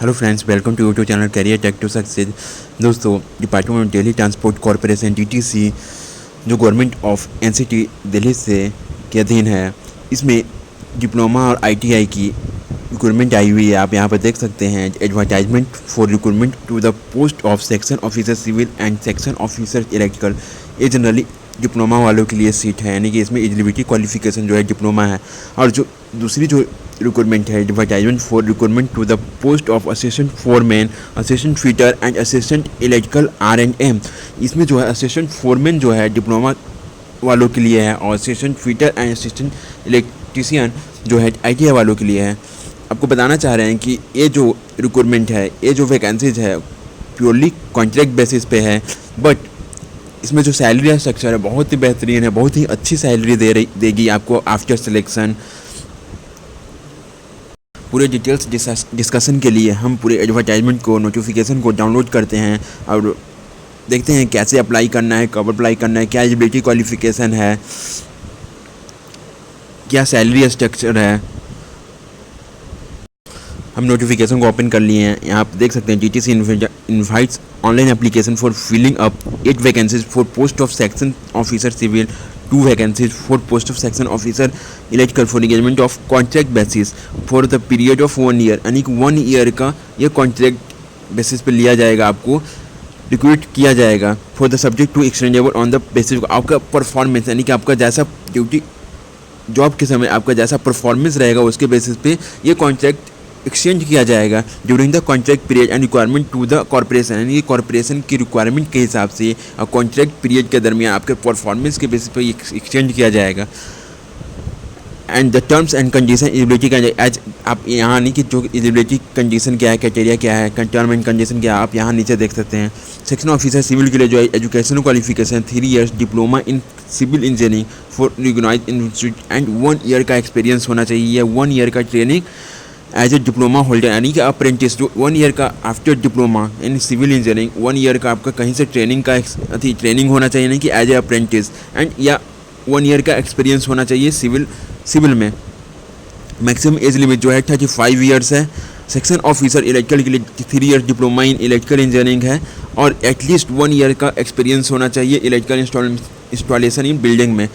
Hello friends, welcome to YouTube channel career take to success. दोस्तों, department of Delhi transport corporation DTC जो government of NCT Delhi से के अधीन है, इसमें डिप्लोमा और ITI की रिक्रूटमेंट आई हुई है। आप यहाँ पर देख सकते हैं advertisement for recruitment to the post of section officer civil and section officer electrical. ये जनरली डिप्लोमा वालों के लिए सीट है, यानी कि इसमें एलिजिबिलिटी क्वालिफिकेशन जो है डिप्लोमा है। और जो दूसरी जो रिक्रूटमेंट है, advertisement for recruitment to the post of assistant foreman, assistant fitter and assistant electrical R&M। इसमें जो है असिस्टेंट फोरमैन जो है डिप्लोमा वालों के लिए है, और assistant fitter and assistant electrician जो है ITI वालों के लिए है। आपको बताना चाह रहे हैं कि ये जो रिक्रूटमेंट है, ये जो वैकेंसीज है प्योरली कॉन्ट्रैक्ट बेसिस पे है, बट इसमें जो सैलरी स्ट्रक्चर है बहुत ही बेहतरीन है, बहुत ही अच्छी सैलरी देगी आपको आफ्टर सिलेक्शन। पूरे डिटेल्स डिस्कशन के लिए हम पूरे एडवर्टाइजमेंट को, नोटिफिकेशन को डाउनलोड करते हैं और देखते हैं कैसे अप्लाई करना है, कब अप्लाई करना है, क्या एलिजिबिलिटी क्वालिफिकेशन है, क्या सैलरी स्ट्रक्चर है। हम नोटिफिकेशन को ओपन कर लिए हैं। यहाँ आप देख सकते हैं DTC invites online application for filling up 8 vacancies for post of section officer civil, 2 vacancies for post of section officer electrical for engagement of contract basis for the period of 1 year, यानी कि 1 year का ये contract basis पे लिया जाएगा, आपको recruit किया जाएगा। For the subject to extendable on the basis आपका परफॉर्मेंस, यानी कि आपका जैसा ड्यूटी जॉब के समय आपका जैसा परफॉर्मेंस रहेगा उसके बेसिस पे ये कॉन्ट्रैक्ट एक्सचेंज किया जाएगा during the contract period and requirement to the corporation, यानी कि कॉर्पोरेशन की रिक्वायरमेंट के हिसाब से और कॉन्ट्रैक्ट पीरियड के दरमियान आपके परफॉर्मेंस के बेसिस पे एक्सचेंज किया जाएगा। And the terms and condition eligibility का एज आप यहाँ नहीं कि जो एलिजिबिलिटी कंडीशन क्या है, क्राइटेरिया क्या है, टर्म एंड कंडीशन क्या है, आप यहाँ नीचे देख सकते हैं। सेक्शन ऑफिसर सिविल के लिए जो है educational qualification 3 years diploma in civil engineering for recognised institute and 1 year का एक्सपीरियंस होना चाहिए, या 1 ईयर का training as a diploma holder, यानी कि अप्रेंटिस जो 1 ईयर का after diploma in civil engineering 1 year का आपका कहीं से ट्रेनिंग का ट्रेनिंग होना चाहिए, नहीं कि एज ए अप्रेंटिस, एंड या 1 ईयर का एक्सपीरियंस होना चाहिए सिविल में। मैक्सिमम एज लिमिट जो है 35 ईयर्स है। सेक्शन ऑफिसर इलेक्ट्रिकल के लिए 3 year diploma in electrical engineering है, और एटलीस्ट 1 ईयर का एक्सपीरियंस होना चाहिए इलेक्ट्रिकल इंस्टॉलेशन इन बिल्डिंग में।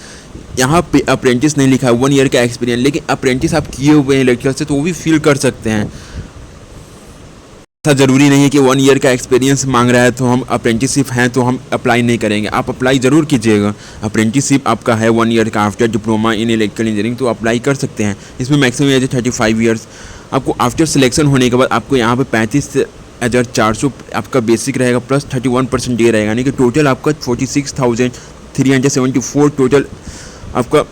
यहाँ पे अप्रेंटिस नहीं लिखा है, 1 ईयर का एक्सपीरियंस, लेकिन अप्रेंटिस आप किए हुए हैं इलेक्ट्रिकल से तो वो भी फील कर सकते हैं। ऐसा ज़रूरी नहीं है कि 1 ईयर का एक्सपीरियंस मांग रहा है तो हम अप्रेंटिसशिप हैं तो हम अप्लाई नहीं करेंगे। आप अप्लाई ज़रूर कीजिएगा। अप्रेंटिसशिप आपका है 1 ईयर का after diploma in electrical engineering, तो अप्लाई कर सकते हैं। इसमें मैक्सिमम एज 35 ईयर्स। आपको आफ्टर सिलेक्शन होने के बाद आपको यहाँ पे 35,400 आपका बेसिक रहेगा, प्लस 31% डे रहेगा, यानी कि टोटल आपका 46,374 टोटल आपका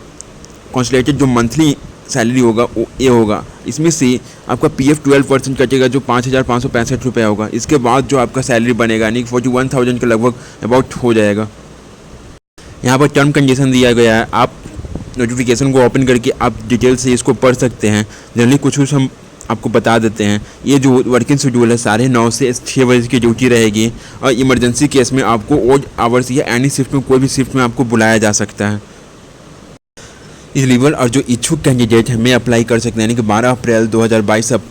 कॉन्सुलेटेड जो मंथली सैलरी होगा वो ये होगा। इसमें से आपका PF 12% कटेगा जो 5,565 रुपये होगा। इसके बाद जो आपका सैलरी बनेगा यानी 41,000 के लगभग अबाउट हो जाएगा। यहाँ पर टर्म कंडीशन दिया गया है, आप नोटिफिकेशन को ओपन करके आप डिटेल से इसको पढ़ सकते हैं। जनरली कुछ हम आपको बता देते हैं। ये जो वर्किंग शेड्यूल है 9:30 से 6 बजे की ड्यूटी रहेगी, और इमरजेंसी केस में आपको ऑड आवर्स या एनी शिफ्ट में कोई भी शिफ्ट में आपको बुलाया जा सकता है। एलिजिबल और जो इच्छुक कैंडिडेट है मैं अप्लाई कर सकते हैं, यानी कि 12 अप्रैल 2022 अब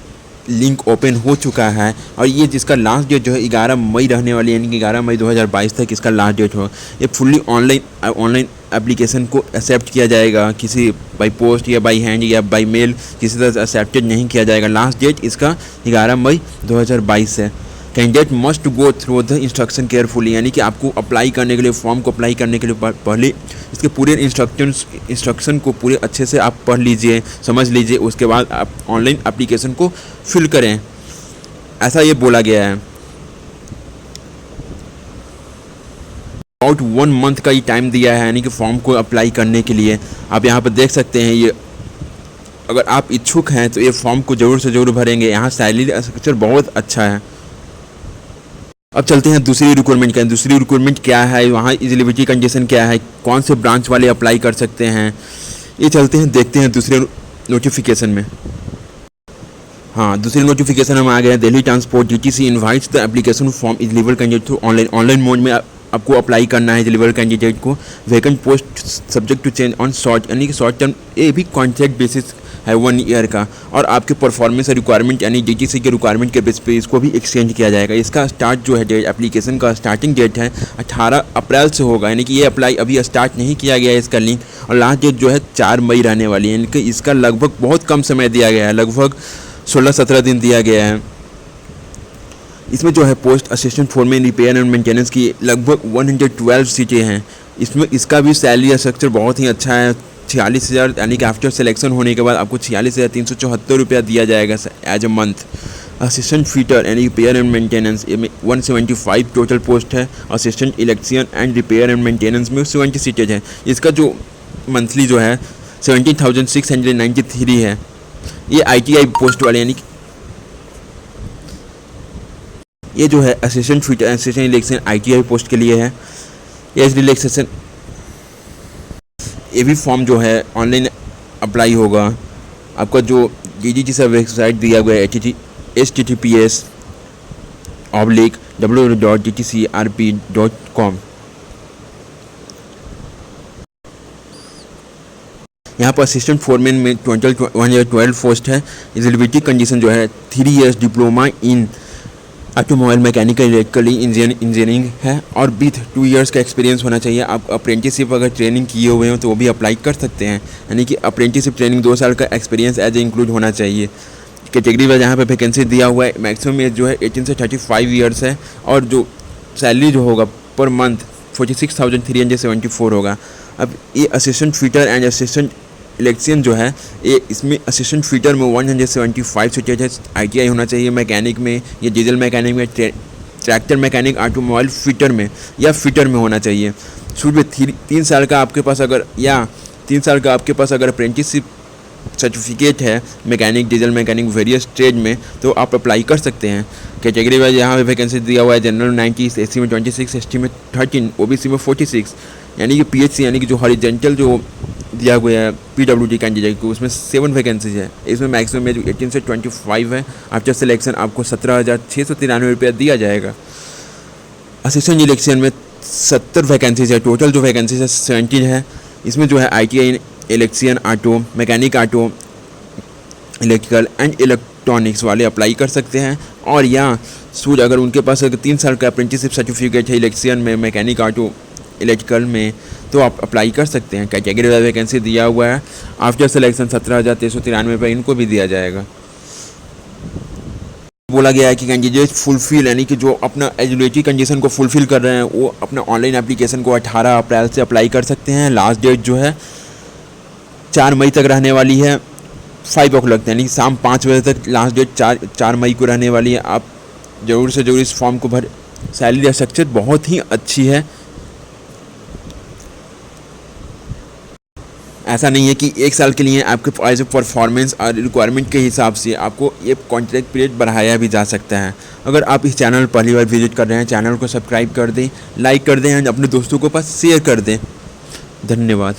लिंक ओपन हो चुका है, और ये जिसका लास्ट डेट जो है 11 मई रहने वाली है, यानी कि 11 मई 2022 तक इसका लास्ट डेट हो। ये फुल्ली ऑनलाइन एप्लीकेशन को एक्सेप्ट किया जाएगा, किसी बाई पोस्ट या बाई हैंड या बाई मेल किसी तरह से एक्सेप्टेड नहीं किया जाएगा। लास्ट डेट इसका 11 मई 2022 है। Candidate must go through the instruction carefully, यानी कि आपको अप्लाई करने के लिए, फॉर्म को अप्लाई करने के लिए पहले इसके पूरे इंस्ट्रक्शन को पूरे अच्छे से आप पढ़ लीजिए, समझ लीजिए, उसके बाद आप ऑनलाइन एप्लीकेशन को फिल करें, ऐसा ये बोला गया है। अबाउट 1 मंथ का ये टाइम दिया है, यानी कि फॉर्म को अप्लाई करने के लिए। आप यहाँ पर देख सकते हैं, ये अगर आप इच्छुक हैं तो ये फॉर्म को ज़रूर से ज़रूर भरेंगे। यहाँ सैलरी स्ट्रक्चर बहुत अच्छा है। अब चलते हैं दूसरी रिक्वायरमेंट का। दूसरी रिक्वायरमेंट क्या है, वहाँ एलिजिबिलिटी कंडीशन क्या है, कौन से ब्रांच वाले अप्लाई कर सकते हैं, ये चलते हैं देखते हैं दूसरे नोटिफिकेशन में। हाँ, दूसरी नोटिफिकेशन हम आ गए हैं। Delhi transport DTC invites the application form eligible candidate through online mode में आपको अप्लाई करना है एलिजिबल कैंडिडेट को। Vacant post subject to change on short, यानी कि शॉर्ट टर्म, ये भी कॉन्ट्रैक्ट बेसिस है 1 ईयर का, और आपके परफॉर्मेंस रिक्वायरमेंट यानी जीटीसी के रिक्वायरमेंट के बेस पे इसको भी एक्सचेंज किया जाएगा। इसका स्टार्ट जो है डेट, एप्लीकेशन का स्टार्टिंग डेट है 18 अप्रैल से होगा, यानी कि ये अप्लाई अभी स्टार्ट नहीं किया गया है इसका लिंक, और लास्ट डेट जो है 4 मई रहने वाली है, यानी कि इसका लगभग बहुत कम समय दिया गया है, लगभग 16-17 दिन दिया गया है। इसमें जो है post assistant foreman repair and maintenance की लगभग 112 सीटें हैं। इसमें इसका भी सैलरी स्ट्रक्चर बहुत ही अच्छा है, 46,000, यानी कि आफ्टर सिलेक्शन होने के बाद आपको 46,374 रुपया दिया जाएगा as a month. Assistant fitter यानी रिपेयर एंड मेंटेनेंस में 175 टोटल पोस्ट है। Assistant electrician and repair and maintenance में 70 सीटेज है। इसका जो मंथली जो है 17,693 है। ये ITI पोस्ट वाले, यानी ये जो है assistant fitter assistant electrician ITI post के लिए है। एज रिलैक्सेशन ये भी फॉर्म जो है ऑनलाइन अप्लाई होगा। आपका जो DGT से वेबसाइट दिया हुआ है https://www.gtcrp.com। यहाँ पर असिस्टेंट फोरमैन में टोटल 112 पोस्ट है। एलिजिबिलिटी कंडीशन जो है 3 इयर्स डिप्लोमा इन ऑटोमोबाइल मैकेनिकल इलेक्ट्रिकल इंजीनियरिंग है, और विथ 2 इयर्स का एक्सपीरियंस होना चाहिए। आप अप्रेंटिसशिप अगर ट्रेनिंग किए हुए हो तो वो भी अप्लाई कर सकते हैं, यानी कि अप्रेंटिसशिप ट्रेनिंग 2 साल का एक्सपीरियंस एज ए इंक्लूड होना चाहिए। कैटेगरी वाइज यहाँ पे वैकेंसी दिया हुआ है। मैक्सिमम एज जो है 18 से 35 इयर्स है, और जो सैलरी जो होगा पर मंथ 46,374 होगा। अब ये assistant fitter and assistant electrician जो है, ये इसमें असिस्टेंट फिटर में 175 सीटेज है। ITI होना चाहिए मैकेनिक में, या डीजल मैकेनिक में, ट्रैक्टर मैकेनिक, ऑटोमोबाइल फिटर में या फिटर में होना चाहिए। शुरू में 3 साल का आपके पास अगर 3 साल का आपके पास अगर अप्रेंटिसशिप सर्टिफिकेट है mechanic, diesel mechanic, various trade में, तो आप अप्लाई कर सकते हैं। कैटेगरी वाइज यहाँ पे वैकेंसी दिया हुआ है। जनरल 90, SC में 26, ST में 13, OBC में 46, यानी कि PHC यानी कि जो हॉरिजेंटल जो दिया हुआ है PWD कैंडिडेट को, उसमें 7 वैकेंसीज है। इसमें मैक्सिमम एज 18 से 25 है। आफ्टर सिलेक्शन आपको 17,693 रुपया दिया जाएगा। असिस्टेंट इलेक्ट्रिशियन में 70 वैकेंसीज है। टोटल जो वैकेंसीज है 70 है। इसमें जो है ITI electrician, auto mechanic, auto electrical and electronics वाले अप्लाई कर सकते हैं। और या सूज अगर उनके पास अगर 3 साल का अप्रेंटिसशिप सर्टिफिकेट है इलेक्ट्रिशियन में, मैकेनिक, ऑटो इलेक्ट्रिकल में, तो आप अप्लाई कर सकते हैं। कैटेगरी वाइज वैकेंसी दिया हुआ है। आफ्टर सिलेक्शन 17,393 रुपये इनको भी दिया जाएगा। बोला गया है कि कैंडिडेट फुलफिल, यानी कि जो अपना एलिजिबिलिटी कंडीशन को फुलफिल कर रहे हैं वो अपना ऑनलाइन एप्लीकेशन को 18 अप्रैल से अप्लाई कर सकते हैं। लास्ट डेट जो है 4 मई तक रहने वाली है, 5 o'clock, यानी शाम 5 बजे तक लास्ट डेट 4 मई को रहने वाली है। आप ज़रूर से ज़रूर इस फॉर्म को भर। सैलरी स्ट्रक्चर बहुत ही अच्छी है। ऐसा नहीं है कि 1 साल के लिए आपके एज ए परफॉर्मेंस और रिक्वायरमेंट के हिसाब से आपको ये कॉन्ट्रैक्ट पीरियड बढ़ाया भी जा सकता है। अगर आप इस चैनल पहली बार विजिट कर रहे हैं, चैनल को सब्सक्राइब कर दें, लाइक कर दें, अपने दोस्तों के पास शेयर कर दें। धन्यवाद।